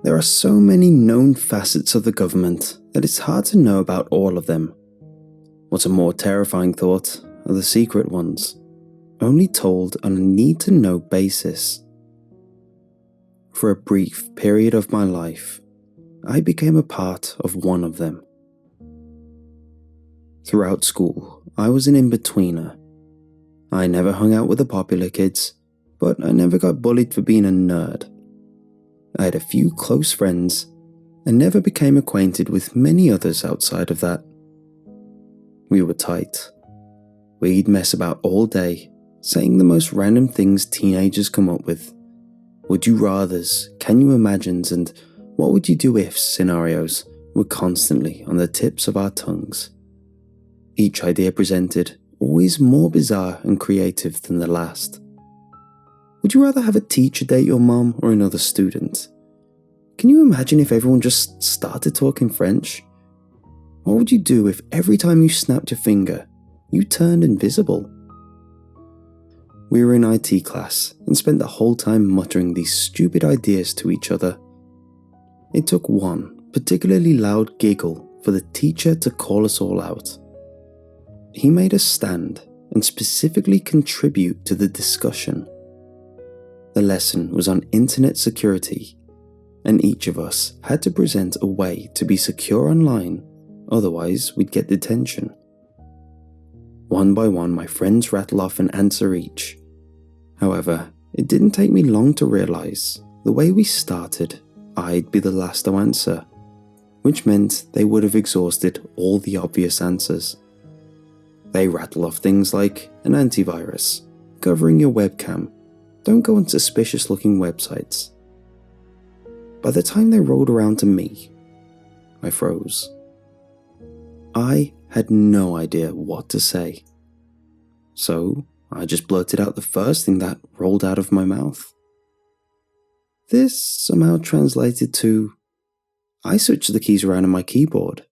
There are so many known facets of the government that it's hard to know about all of them. What's a more terrifying thought are the secret ones, only told on a need-to-know basis. For a brief period of my life, I became a part of one of them. Throughout school, I was an in-betweener. I never hung out with the popular kids, but I never got bullied for being a nerd. I had a few close friends and never became acquainted with many others outside of that. We were tight. We'd mess about all day, saying the most random things teenagers come up with. Would you rathers, can you imagines, and what would you do if scenarios were constantly on the tips of our tongues. Each idea presented always more bizarre and creative than the last. Would you rather have a teacher date your mom or another student? Can you imagine if everyone just started talking French? What would you do if every time you snapped your finger, you turned invisible? We were in IT class and spent the whole time muttering these stupid ideas to each other. It took one particularly loud giggle for the teacher to call us all out. He made us stand and specifically contribute to the discussion. The lesson was on internet security, and each of us had to present a way to be secure online, otherwise we'd get detention. One by one, my friends rattle off an answer each. However, it didn't take me long to realize the way we started, I'd be the last to answer, which meant they would have exhausted all the obvious answers. They rattle off things like an antivirus, covering your webcam, don't go on suspicious looking websites. By the time they rolled around to me, I froze. I had no idea what to say. So I just blurted out the first thing that rolled out of my mouth. This somehow translated to, I switched the keys around on my keyboard.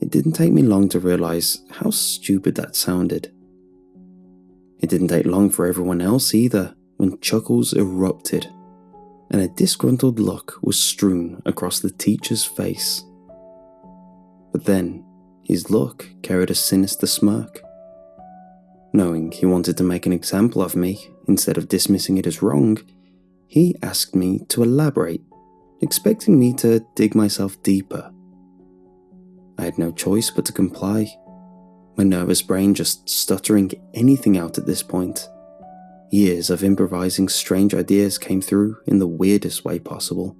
It didn't take me long to realize how stupid that sounded. It didn't take long for everyone else either when chuckles erupted and a disgruntled look was strewn across the teacher's face. But then his look carried a sinister smirk. Knowing he wanted to make an example of me instead of dismissing it as wrong, he asked me to elaborate, expecting me to dig myself deeper. I had no choice but to comply, my nervous brain just stuttering anything out at this point. Years of improvising strange ideas came through in the weirdest way possible.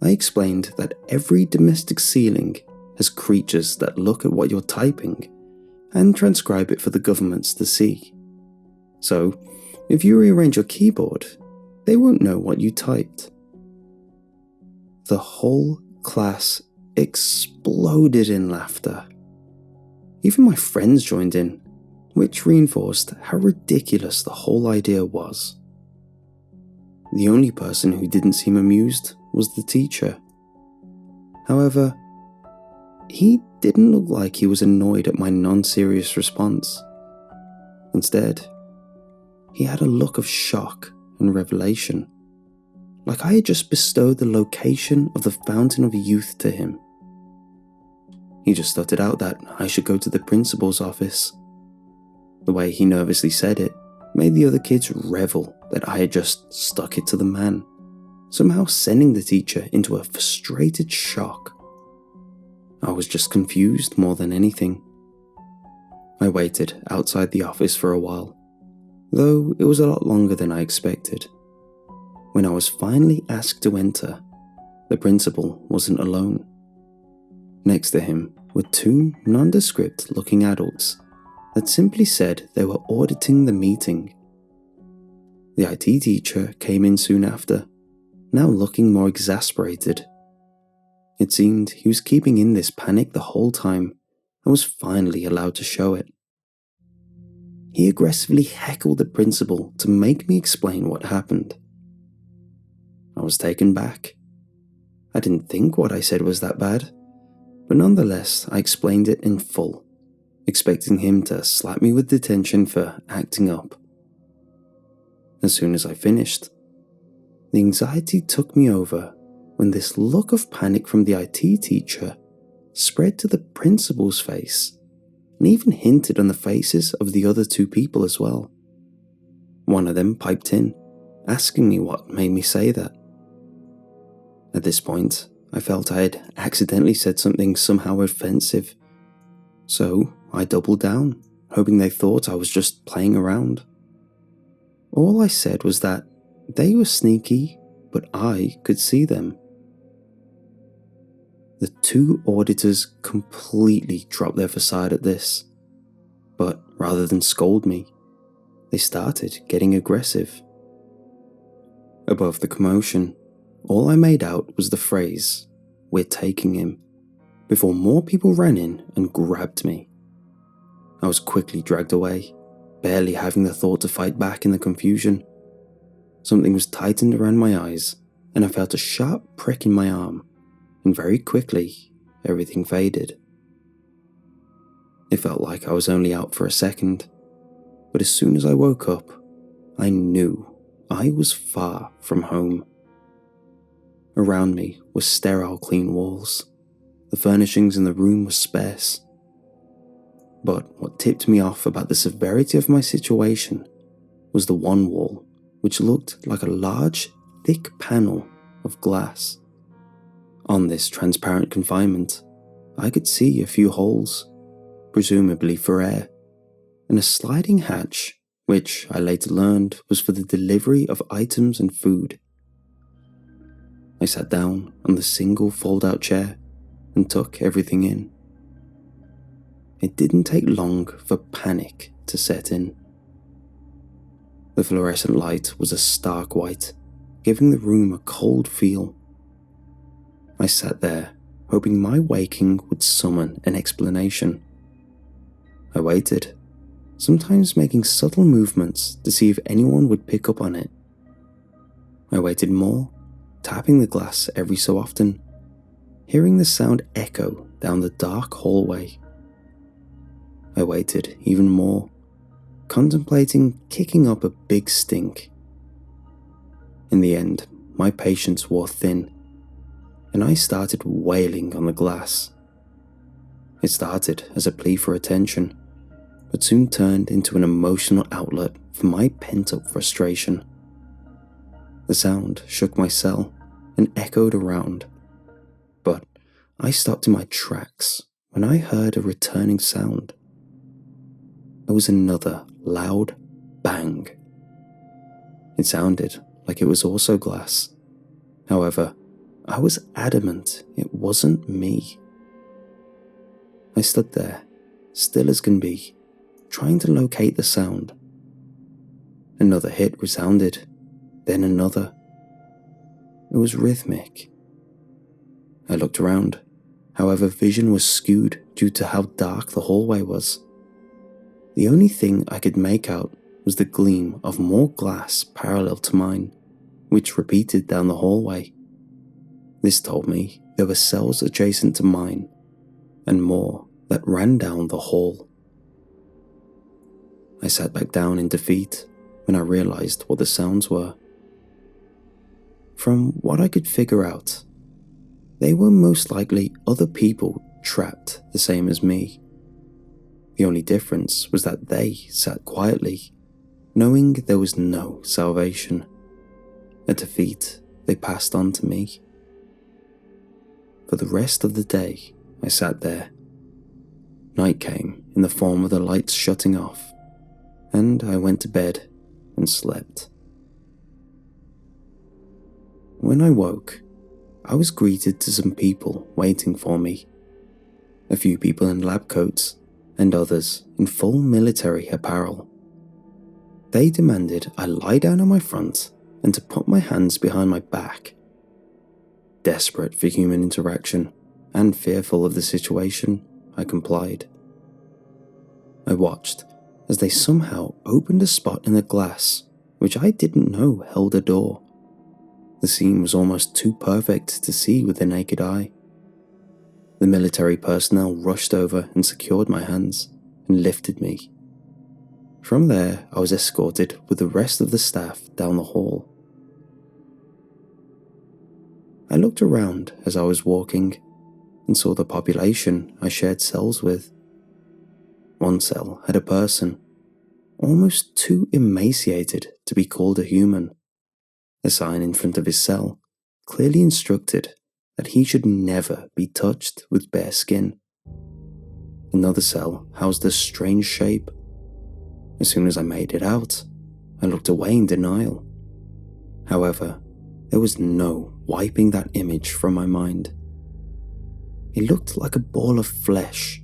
I explained that every domestic ceiling has creatures that look at what you're typing and transcribe it for the governments to see. So, if you rearrange your keyboard, they won't know what you typed. The whole class exploded in laughter. Even my friends joined in, which reinforced how ridiculous the whole idea was. The only person who didn't seem amused was the teacher. However, he didn't look like he was annoyed at my non-serious response. Instead, he had a look of shock and revelation, like I had just bestowed the location of the fountain of youth to him. He just stuttered out that I should go to the principal's office. The way he nervously said it made the other kids revel that I had just stuck it to the man, somehow sending the teacher into a frustrated shock. I was just confused more than anything. I waited outside the office for a while, though it was a lot longer than I expected. When I was finally asked to enter, the principal wasn't alone. Next to him were two nondescript looking adults that simply said they were auditing the meeting. The IT teacher came in soon after, now looking more exasperated. It seemed he was keeping in this panic the whole time and was finally allowed to show it. He aggressively heckled the principal to make me explain what happened. I was taken back. I didn't think what I said was that bad, but nonetheless I explained it in full, expecting him to slap me with detention for acting up. As soon as I finished, The anxiety took me over when this look of panic from the IT teacher spread to the principal's face and even hinted on the faces of the other two people as well. One of them piped in, asking me what made me say that. At this point, I felt I had accidentally said something somehow offensive, so I doubled down, hoping they thought I was just playing around. All I said was that they were sneaky, but I could see them. The two auditors completely dropped their facade at this, but rather than scold me, they started getting aggressive. Above the commotion, all I made out was the phrase, "We're taking him," before more people ran in and grabbed me. I was quickly dragged away, barely having the thought to fight back in the confusion. Something was tightened around my eyes, and I felt a sharp prick in my arm, and very quickly, everything faded. It felt like I was only out for a second, but as soon as I woke up, I knew I was far from home. Around me were sterile clean walls. The furnishings in the room were sparse. But what tipped me off about the severity of my situation was the one wall, which looked like a large, thick panel of glass. On this transparent confinement, I could see a few holes, presumably for air, and a sliding hatch, which I later learned was for the delivery of items and food. I sat down on the single fold-out chair and took everything in. It didn't take long for panic to set in. The fluorescent light was a stark white, giving the room a cold feel. I sat there, hoping my waking would summon an explanation. I waited, sometimes making subtle movements to see if anyone would pick up on it. I waited more, tapping the glass every so often, hearing the sound echo down the dark hallway. I waited even more, contemplating kicking up a big stink. In the end, my patience wore thin, and I started wailing on the glass. It started as a plea for attention, but soon turned into an emotional outlet for my pent-up frustration. The sound shook my cell and echoed around, but I stopped in my tracks when I heard a returning sound. It was another loud bang. It sounded like it was also glass. However, I was adamant it wasn't me. I stood there, still as can be, trying to locate the sound. Another hit resounded, then another. It was rhythmic. I looked around, however vision was skewed due to how dark the hallway was. The only thing I could make out was the gleam of more glass parallel to mine, which repeated down the hallway. This told me there were cells adjacent to mine, and more that ran down the hall. I sat back down in defeat when I realized what the sounds were. From what I could figure out, they were most likely other people trapped the same as me. The only difference was that they sat quietly, knowing there was no salvation. A defeat they passed on to me. For the rest of the day, I sat there. Night came in the form of the lights shutting off, and I went to bed and slept. When I woke, I was greeted to some people waiting for me. A few people in lab coats, and others in full military apparel. They demanded I lie down on my front and to put my hands behind my back. Desperate for human interaction and fearful of the situation, I complied. I watched as they somehow opened a spot in the glass which I didn't know held a door. The scene was almost too perfect to see with the naked eye. The military personnel rushed over and secured my hands and lifted me. From there, I was escorted with the rest of the staff down the hall. I looked around as I was walking and saw the population I shared cells with. One cell had a person, almost too emaciated to be called a human. A sign in front of his cell clearly instructed that he should never be touched with bare skin. Another cell housed a strange shape. As soon as I made it out, I looked away in denial. However, there was no wiping that image from my mind. It looked like a ball of flesh,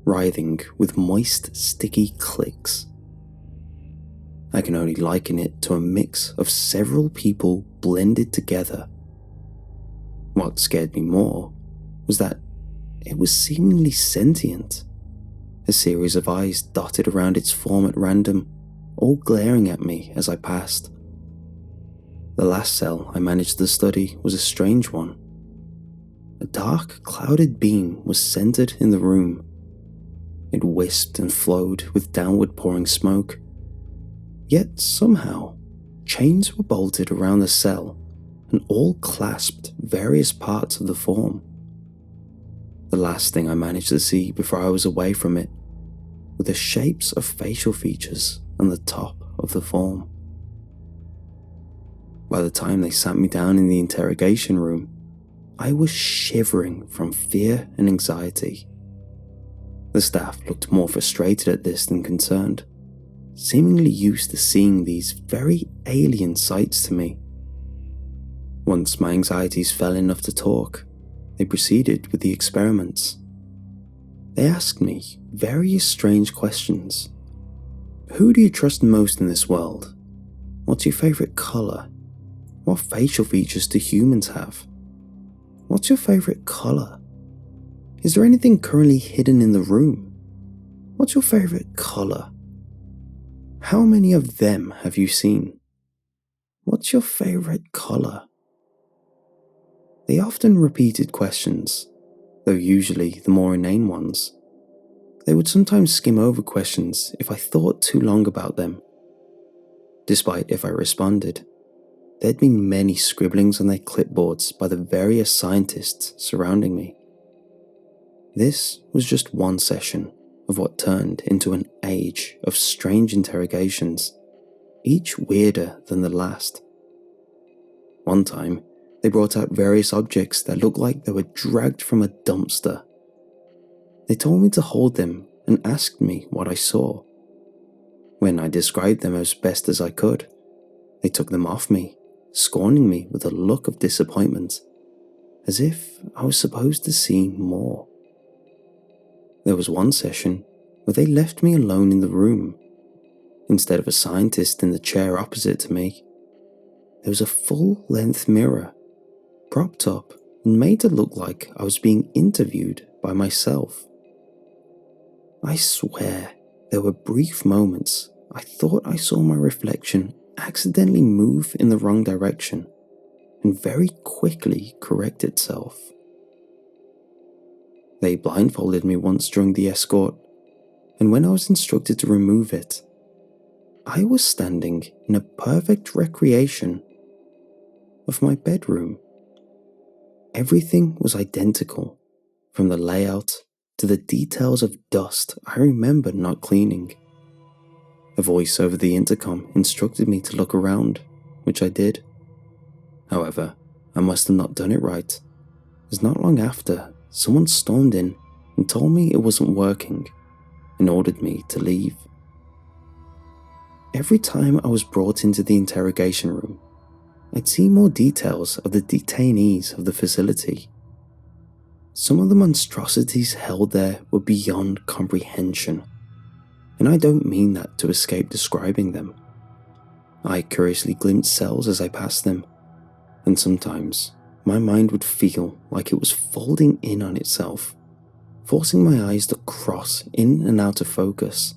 writhing with moist, sticky clicks. I can only liken it to a mix of several people blended together. What scared me more was that it was seemingly sentient. A series of eyes dotted around its form at random, all glaring at me as I passed. The last cell I managed to study was a strange one. A dark, clouded beam was centered in the room. It wisped and flowed with downward pouring smoke. Yet somehow, chains were bolted around the cell and all clasped various parts of the form. The last thing I managed to see before I was away from it were the shapes of facial features on the top of the form. By the time they sat me down in the interrogation room, I was shivering from fear and anxiety. The staff looked more frustrated at this than concerned, seemingly used to seeing these very alien sights to me. Once my anxieties fell enough to talk, they proceeded with the experiments. They asked me various strange questions. Who do you trust most in this world? What's your favorite color? What facial features do humans have? What's your favorite color? Is there anything currently hidden in the room? What's your favorite color? How many of them have you seen? What's your favorite color? They often repeated questions, though usually the more inane ones. They would sometimes skim over questions if I thought too long about them. Despite if I responded, there'd been many scribblings on their clipboards by the various scientists surrounding me. This was just one session of what turned into an age of strange interrogations, each weirder than the last. One time, they brought out various objects that looked like they were dragged from a dumpster. They told me to hold them and asked me what I saw. When I described them as best as I could, they took them off me, scorning me with a look of disappointment, as if I was supposed to see more. There was one session where they left me alone in the room. Instead of a scientist in the chair opposite to me, there was a full-length mirror, propped up and made to look like I was being interviewed by myself. I swear there were brief moments I thought I saw my reflection accidentally move in the wrong direction and very quickly correct itself. They blindfolded me once during the escort, and when I was instructed to remove it, I was standing in a perfect recreation of my bedroom. Everything was identical, from the layout to the details of dust I remember not cleaning. A voice over the intercom instructed me to look around, which I did. However, I must have not done it right, as not long after, someone stormed in and told me it wasn't working and ordered me to leave. Every time I was brought into the interrogation room, I'd see more details of the detainees of the facility. Some of the monstrosities held there were beyond comprehension, and I don't mean that to escape describing them. I curiously glimpsed cells as I passed them, and sometimes my mind would feel like it was folding in on itself, forcing my eyes to cross in and out of focus.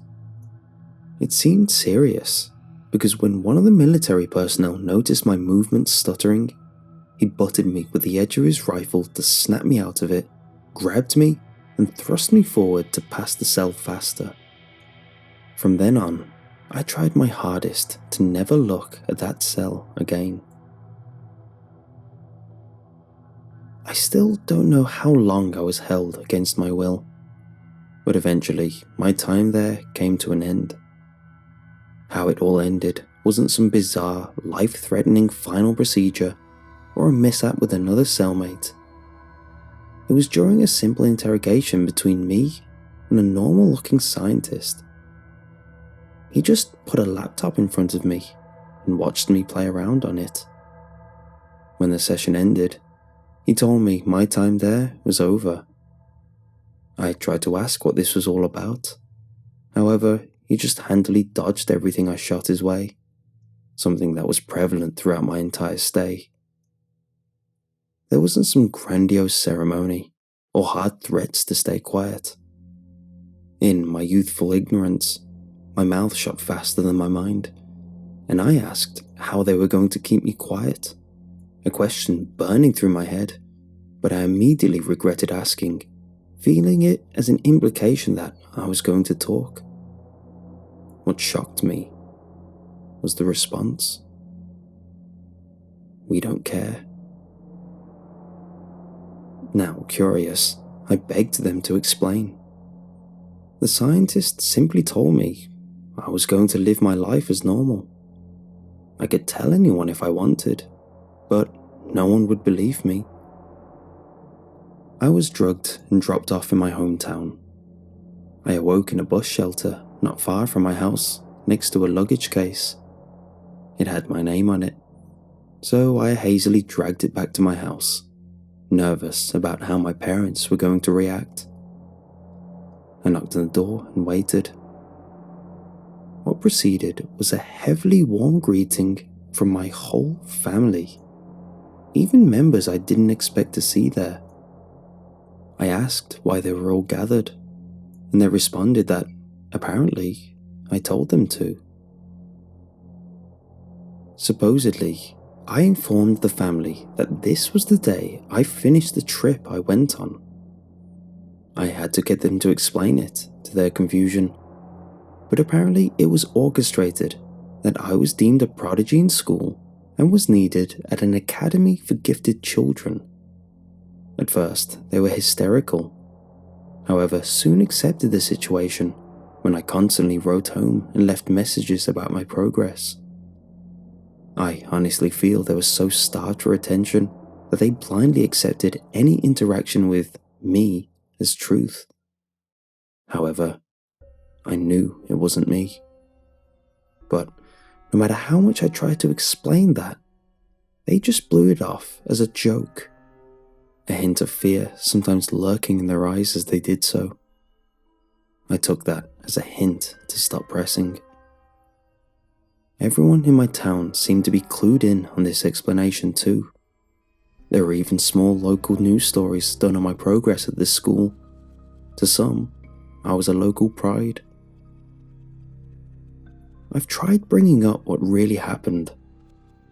It seemed serious, because when one of the military personnel noticed my movements stuttering, he butted me with the edge of his rifle to snap me out of it, grabbed me, and thrust me forward to pass the cell faster. From then on, I tried my hardest to never look at that cell again. I still don't know how long I was held against my will, but eventually my time there came to an end. How it all ended wasn't some bizarre, life-threatening final procedure or a mishap with another cellmate. It was during a simple interrogation between me and a normal-looking scientist. He just put a laptop in front of me and watched me play around on it. When the session ended, he told me my time there was over. I tried to ask what this was all about. However, he just handily dodged everything I shot his way, something that was prevalent throughout my entire stay. There wasn't some grandiose ceremony or hard threats to stay quiet. In my youthful ignorance, my mouth shot faster than my mind, and I asked how they were going to keep me quiet, a question burning through my head, but I immediately regretted asking, feeling it as an implication that I was going to talk. What shocked me was the response. We don't care. Now, curious, I begged them to explain. The scientist simply told me I was going to live my life as normal. I could tell anyone if I wanted, but no one would believe me. I was drugged and dropped off in my hometown. I awoke in a bus shelter not far from my house, next to a luggage case. It had my name on it, so I hazily dragged it back to my house, nervous about how my parents were going to react. I knocked on the door and waited. What preceded was a heavily warm greeting from my whole family, even members I didn't expect to see there. I asked why they were all gathered, and they responded that, apparently, I told them to. Supposedly, I informed the family that this was the day I finished the trip I went on. I had to get them to explain it, to their confusion, but apparently it was orchestrated that I was deemed a prodigy in school and was needed at an academy for gifted children. At first, they were hysterical, however soon accepted the situation when I constantly wrote home and left messages about my progress. I honestly feel they were so starved for attention that they blindly accepted any interaction with me as truth. However, I knew it wasn't me. But no matter how much I tried to explain that, they just blew it off as a joke, a hint of fear sometimes lurking in their eyes as they did so. I took that as a hint to stop pressing. Everyone in my town seemed to be clued in on this explanation too. There were even small local news stories done on my progress at this school. To some, I was a local pride. I've tried bringing up what really happened.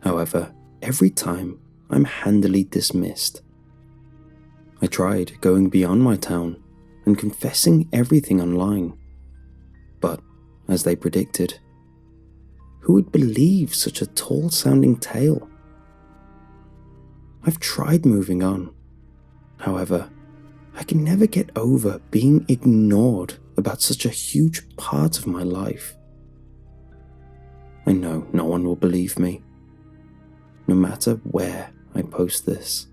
However, every time I'm handily dismissed. I tried going beyond my town and confessing everything online. But, as they predicted, who would believe such a tall-sounding tale? I've tried moving on. However, I can never get over being ignored about such a huge part of my life. I know no one will believe me, no matter where I post this.